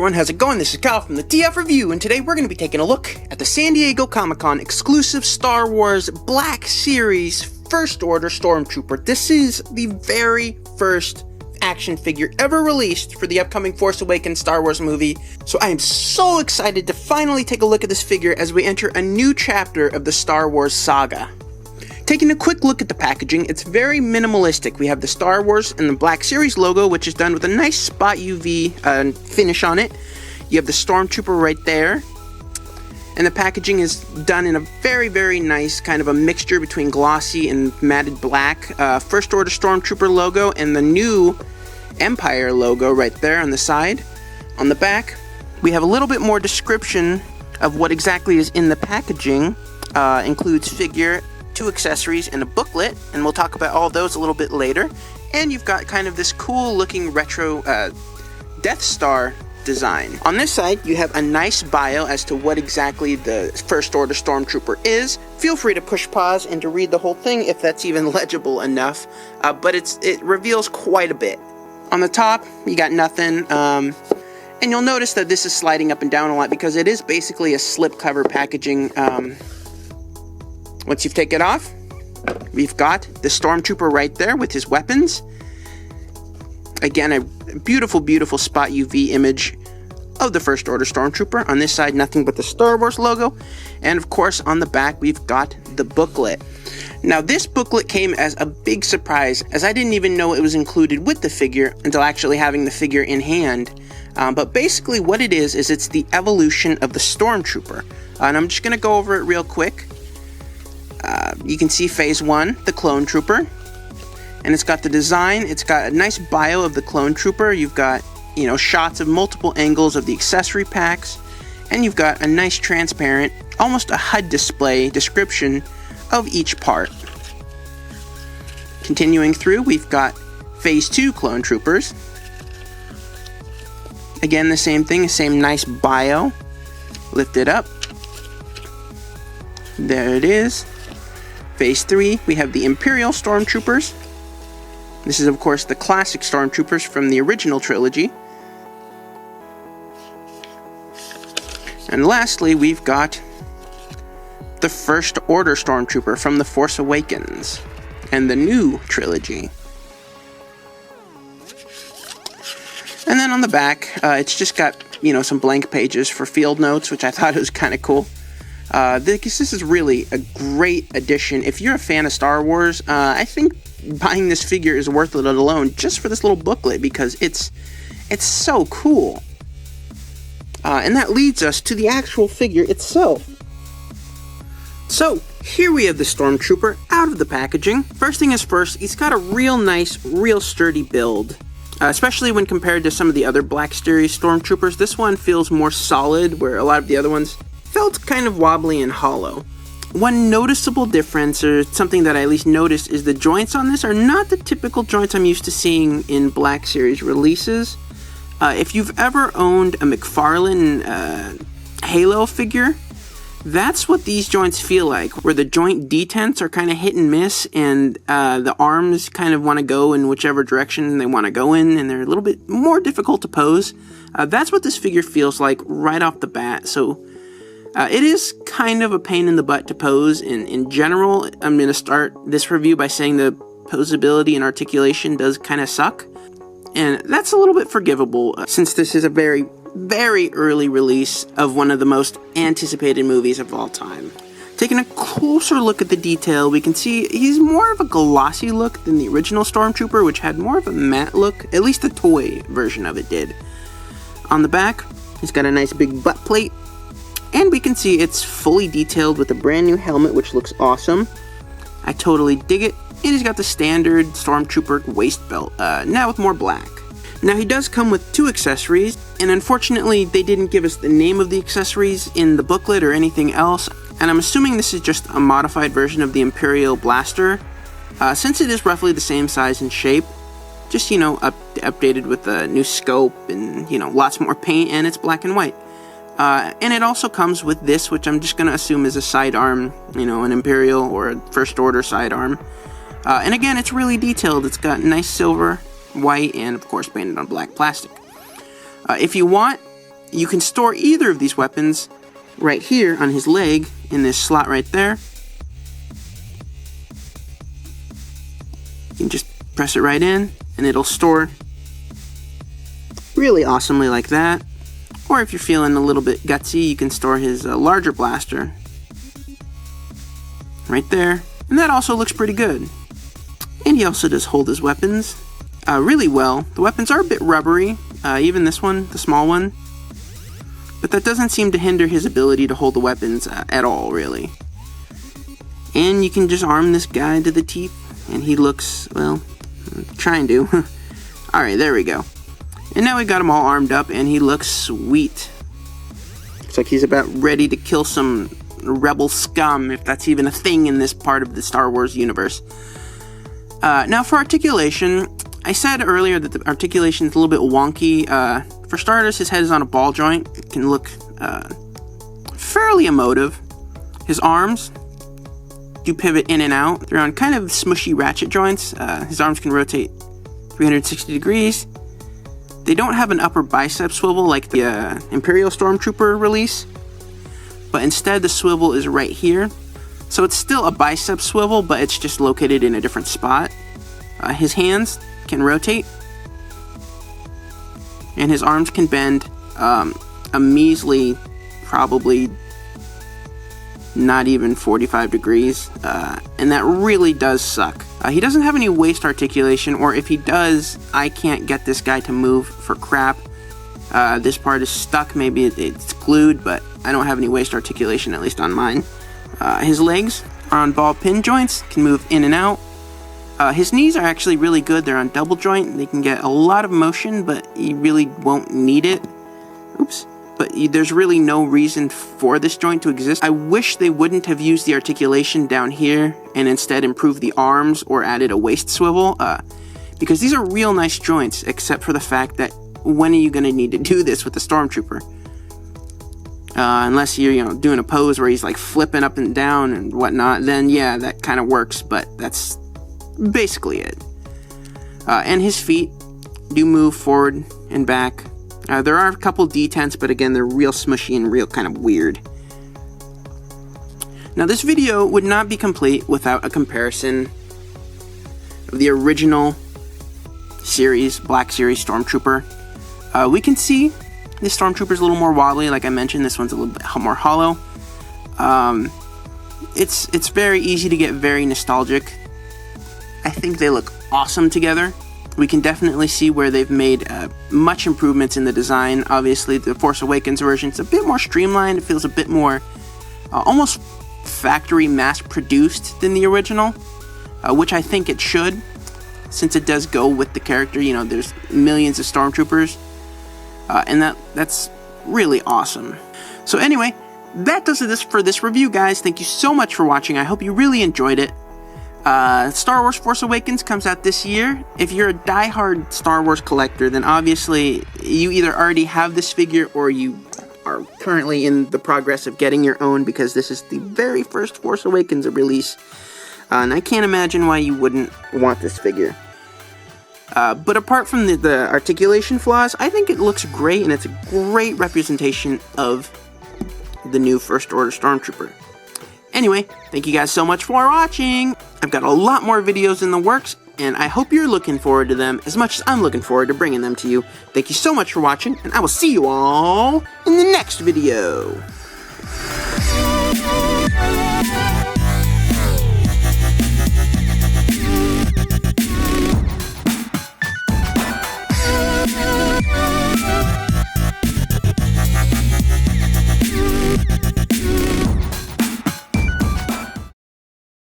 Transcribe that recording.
everyone, how's it going? This is Kyle from the TF Review, and today we're going to be taking a look at the San Diego Comic-Con exclusive Star Wars Black Series First Order Stormtrooper. This is the very first action figure ever released for the upcoming Force Awakens Star Wars movie, so I am so excited to finally take a look at this figure as we enter a new chapter of the Star Wars saga. Taking a quick look at the packaging, it's very minimalistic. We have the Star Wars and the Black Series logo, which is done with a nice spot UV finish on it. You have the Stormtrooper right there. And the packaging is done in a very, very nice kind of a mixture between glossy and matted black. First Order Stormtrooper logo and the new Empire logo right there on the side. On the back, we have a little bit more description of what exactly is in the packaging. Includes figure, 2 accessories, and a booklet, and we'll talk about all those a little bit later. And you've got kind of this cool looking retro Death Star design. On this side, you have a nice bio as to what exactly the First Order Stormtrooper is. Feel free to push pause and to read the whole thing if that's even legible enough, but it reveals quite a bit. On the top, you got nothing, and you'll notice that this is sliding up and down a lot because it is basically a slipcover packaging. Once you've taken it off, we've got the Stormtrooper right there with his weapons. Again, a beautiful, beautiful spot UV image of the First Order Stormtrooper. On this side, nothing but the Star Wars logo. And of course, on the back, we've got the booklet. Now, this booklet came as a big surprise, as I didn't even know it was included with the figure until actually having the figure in hand. But basically what it is it's the evolution of the Stormtrooper. And I'm just going to go over it real quick. You can see Phase 1, the Clone Trooper, and it's got the design, it's got a nice bio of the Clone Trooper, you've got, shots of multiple angles of the accessory packs, and you've got a nice transparent, almost a HUD display description of each part. Continuing through, we've got Phase 2 Clone Troopers. Again, the same thing, same nice bio. Lift it up. There it is. Phase 3, we have the Imperial Stormtroopers. This is, of course, the classic Stormtroopers from the original trilogy. And lastly, we've got the First Order Stormtrooper from The Force Awakens and the new trilogy. And then on the back, it's just got, some blank pages for field notes, which I thought was kind of cool. This is really a great addition. If you're a fan of Star Wars, I think buying this figure is worth it alone just for this little booklet because it's so cool. And that leads us to the actual figure itself. So, here we have the Stormtrooper out of the packaging. First thing is first, he's got a real nice, real sturdy build. Especially when compared to some of the other Black Series Stormtroopers, this one feels more solid, where a lot of the other ones felt kind of wobbly and hollow. One noticeable difference, or something that I at least noticed, is the joints on this are not the typical joints I'm used to seeing in Black Series releases. If you've ever owned a McFarlane Halo figure, that's what these joints feel like, where the joint detents are kind of hit and miss, and the arms kind of want to go in whichever direction they want to go in, and they're a little bit more difficult to pose. That's what this figure feels like right off the bat, so it is kind of a pain in the butt to pose. In general, I'm going to start this review by saying the posability and articulation does kind of suck. And that's a little bit forgivable since this is a very, very early release of one of the most anticipated movies of all time. Taking a closer look at the detail, we can see he's more of a glossy look than the original Stormtrooper, which had more of a matte look. At least the toy version of it did. On the back, he's got a nice big butt plate. And we can see it's fully detailed with a brand new helmet, which looks awesome. I totally dig it. And he's got the standard Stormtrooper waist belt, now with more black. Now he does come with 2 accessories, and unfortunately they didn't give us the name of the accessories in the booklet or anything else. And I'm assuming this is just a modified version of the Imperial Blaster, since it is roughly the same size and shape. Just, updated with a new scope and, lots more paint, and it's black and white. And it also comes with this, which I'm just going to assume is a sidearm, an Imperial or a First Order sidearm. And again, it's really detailed. It's got nice silver, white, and of course painted on black plastic. If you want, you can store either of these weapons right here on his leg in this slot right there. You can just press it right in and it'll store really awesomely like that. Or if you're feeling a little bit gutsy, you can store his larger blaster right there, and that also looks pretty good. And he also does hold his weapons really well. The weapons are a bit rubbery, even this one, the small one, but that doesn't seem to hinder his ability to hold the weapons at all, really. And you can just arm this guy to the teeth, and he looks, well, trying to. Alright, there we go. And now we got him all armed up, and he looks sweet. Looks like he's about ready to kill some rebel scum, if that's even a thing in this part of the Star Wars universe. Now for articulation, I said earlier that the articulation is a little bit wonky. For starters, his head is on a ball joint. It can look fairly emotive. His arms do pivot in and out. They're on kind of smushy ratchet joints. His arms can rotate 360 degrees. They don't have an upper bicep swivel like the Imperial Stormtrooper release, but instead the swivel is right here. So it's still a bicep swivel, but it's just located in a different spot. His hands can rotate, and his arms can bend a measly, probably not even 45 degrees, and that really does suck. He doesn't have any waist articulation, or if he does, I can't get this guy to move for crap. This part is stuck, maybe it's glued, but I don't have any waist articulation, at least on mine. His legs are on ball pin joints, can move in and out. His knees are actually really good. They're on double joint. They can get a lot of motion, but you really won't need it. Oops. But there's really no reason for this joint to exist. I wish they wouldn't have used the articulation down here and instead improved the arms or added a waist swivel, because these are real nice joints, except for the fact that when are you going to need to do this with the Stormtrooper? Unless you're, doing a pose where he's like flipping up and down and whatnot, then yeah, that kind of works, but that's basically it. And his feet do move forward and back. There are a couple detents, but again, they're real smushy and real kind of weird. Now, this video would not be complete without a comparison of the original series, Black Series Stormtrooper. We can see this Stormtrooper's a little more wobbly, like I mentioned. This one's a little bit more hollow. It's very easy to get very nostalgic. I think they look awesome together. We can definitely see where they've made much improvements in the design. Obviously, the Force Awakens version is a bit more streamlined. It feels a bit more almost factory mass-produced than the original, which I think it should, since it does go with the character. There's millions of Stormtroopers, and that's really awesome. So anyway, that does it for this review, guys. Thank you so much for watching. I hope you really enjoyed it. Star Wars Force Awakens comes out this year. If you're a diehard Star Wars collector, then obviously you either already have this figure or you are currently in the progress of getting your own, because this is the very first Force Awakens release. And I can't imagine why you wouldn't want this figure. But apart from the articulation flaws, I think it looks great, and it's a great representation of the new First Order Stormtrooper. Anyway, thank you guys so much for watching. I've got a lot more videos in the works, and I hope you're looking forward to them as much as I'm looking forward to bringing them to you. Thank you so much for watching, and I will see you all in the next video.